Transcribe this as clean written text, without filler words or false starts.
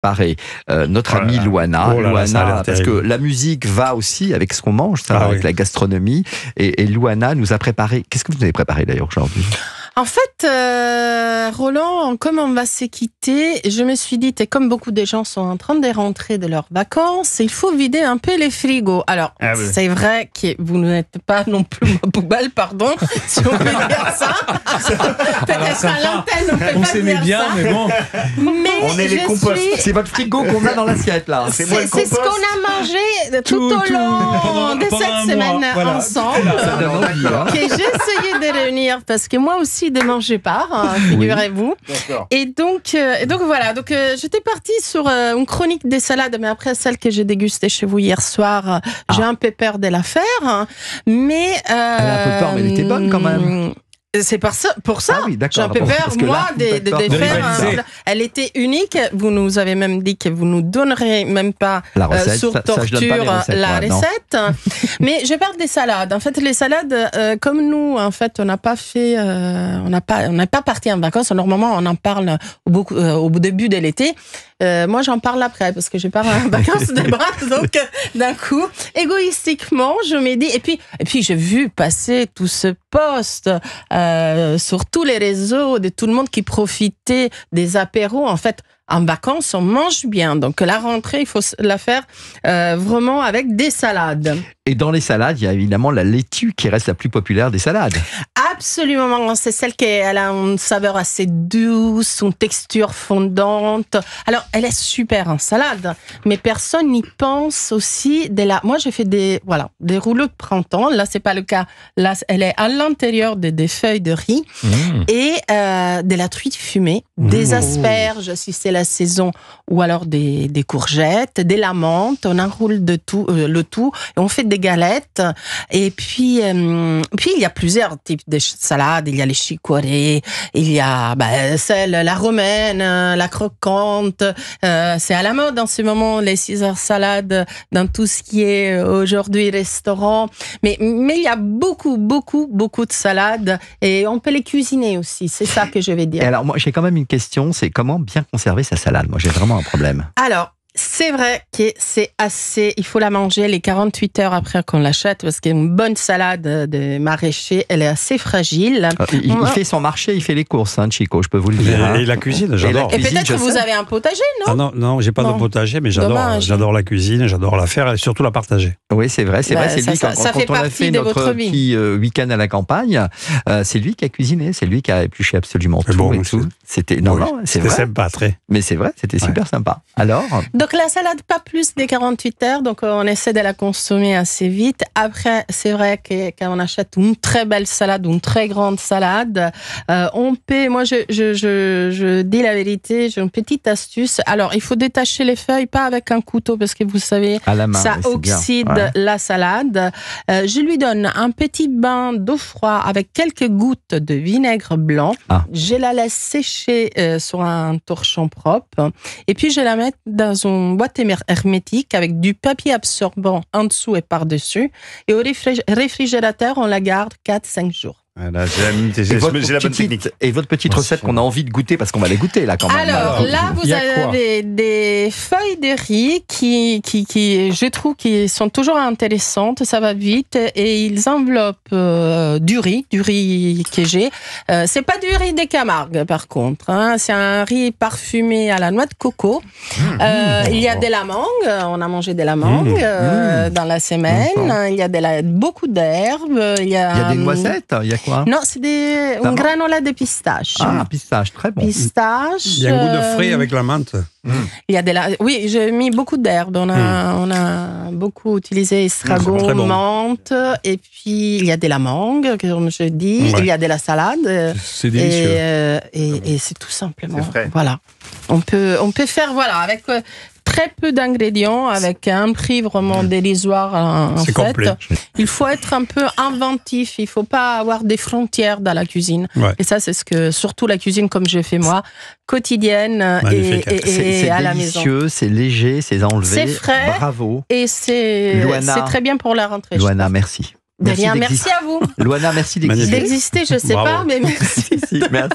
préparé notre amie Loana. Loana, parce que la musique va aussi avec ce qu'on mange, avec la gastronomie. Et Loana nous a préparé. Qu'est-ce que vous avez préparé d'ailleurs aujourd'hui ? En fait, Roland, comme on va se quitter, je me suis dit, et comme beaucoup de gens sont en train de rentrer de leurs vacances, il faut vider un peu les frigos. Alors, c'est vrai que vous n'êtes pas non plus ma poubelle, pardon, si on peut dire ça. Peut-être à l'antenne, on peut on pas s'aimait dire bien, ça. mais bon. Mais on est les composts. C'est votre frigo qu'on a dans l'assiette, là. C'est ce qu'on a mangé tout au long de cette semaine ensemble. Que j'ai essayé de réunir, parce que moi aussi, de manger pas, figurez-vous. Et donc voilà. Donc j'étais partie sur une chronique des salades, mais après celle que j'ai dégustée chez vous hier soir, j'ai un peu peur de la faire. Mais elle a un peu peur, mais elle était bonne quand même. C'est pour ça. Ah oui, j'ai un peu peur, moi, de faire. Elle était unique. Vous nous avez même dit que vous nous donnerez même pas la recette, sur torture la recette. Mais je parle des salades. En fait, les salades, comme nous, en fait, on n'a pas fait, on n'est pas parti en vacances. Normalement, on en parle au début de l'été. Moi, j'en parle après parce que je pars en vacances de bras. Donc, d'un coup, égoïstiquement, je me dis. Et puis, j'ai vu passer tout ce post sur tous les réseaux de tout le monde qui profitait des apéros. En fait, en vacances, on mange bien. Donc, la rentrée, il faut la faire vraiment avec des salades. Et dans les salades, il y a évidemment la laitue qui reste la plus populaire des salades. Absolument, c'est celle qui a une saveur assez douce, une texture fondante. Alors, elle est super en salade, mais personne n'y pense aussi. Moi, j'ai fait des rouleaux de printemps. Là, c'est pas le cas. Là, elle est à l'intérieur des feuilles de riz et de la truite fumée, des asperges si c'est la saison, ou alors des courgettes, des menthe. On enroule le tout et on fait des galettes. Et puis il y a plusieurs types de salades. Il y a les chicorées, il y a celle, la romaine, la croquante. C'est à la mode en ce moment, les Caesar salades dans tout ce qui est aujourd'hui restaurant. Mais il y a beaucoup de salades et on peut les cuisiner aussi. C'est ça que je vais dire. Et alors, moi, j'ai quand même une question. C'est comment bien conserver sa salade ? Moi, j'ai vraiment un problème. Alors, c'est vrai que il faut la manger les 48 heures après qu'on l'achète, parce qu'une bonne salade de maraîcher, elle est assez fragile. Il fait son marché, il fait les courses, Chico, je peux vous le dire. Et la cuisine, j'adore. Et peut-être que vous avez un potager, non ? Non, j'ai pas de potager, mais j'adore la cuisine, j'adore la faire et surtout la partager. Oui, c'est vrai. C'est lui, ça fait quand on a fait notre petit week-end à la campagne, c'est lui qui a cuisiné, c'est lui qui a épluché absolument tout. Bon, et tout. C'était c'était sympa, très. Mais c'est vrai, c'était super sympa. Alors ? Donc la salade, pas plus des 48 heures, donc on essaie de la consommer assez vite. Après, c'est vrai que quand on achète une très belle salade, une très grande salade, on peut, moi je dis la vérité, j'ai une petite astuce. Alors, il faut détacher les feuilles, pas avec un couteau, parce que vous savez, à la main, ça oxyde la salade. Je lui donne un petit bain d'eau froide avec quelques gouttes de vinaigre blanc. Je la laisse sécher sur un torchon propre. Et puis, je la mets dans une boîte hermétique avec du papier absorbant en dessous et par-dessus. Et au réfrigérateur, on la garde 4-5 jours. Voilà, j'ai la bonne technique. Et votre petite recette qu'on a envie de goûter, parce qu'on va les goûter là quand même. Alors là, vous avez des feuilles de riz qui, je trouve, qui sont toujours intéressantes. Ça va vite et ils enveloppent du riz que j'ai. C'est pas du riz des Camargue par contre. C'est un riz parfumé à la noix de coco. Il y a des lamangues. On a mangé des lamangues dans la semaine. Il y a beaucoup d'herbes. Il y a des noisettes. Il y a quoi ? Non, c'est une granola de pistache. Ah, pistache, très bon. Pistache. Il y a un goût de frais avec la menthe. Il y a oui, j'ai mis beaucoup d'herbes. On a beaucoup utilisé estragon, menthe, et puis il y a de la mangue, comme je dis, il y a de la salade. C'est délicieux. Et c'est tout simplement. C'est frais. Voilà. On peut faire avec très peu d'ingrédients, avec un prix vraiment dérisoire en fait. Complet. Il faut être un peu inventif, il ne faut pas avoir des frontières dans la cuisine. Et ça, c'est ce que, surtout la cuisine comme je fais moi, quotidienne et à la maison. C'est délicieux, c'est léger, c'est enlevé. C'est frais. Bravo. Et c'est très bien pour la rentrée. Loana, merci. De rien, merci à vous. Loana, merci d'exister. D'exister, je ne sais pas, mais merci. Merci.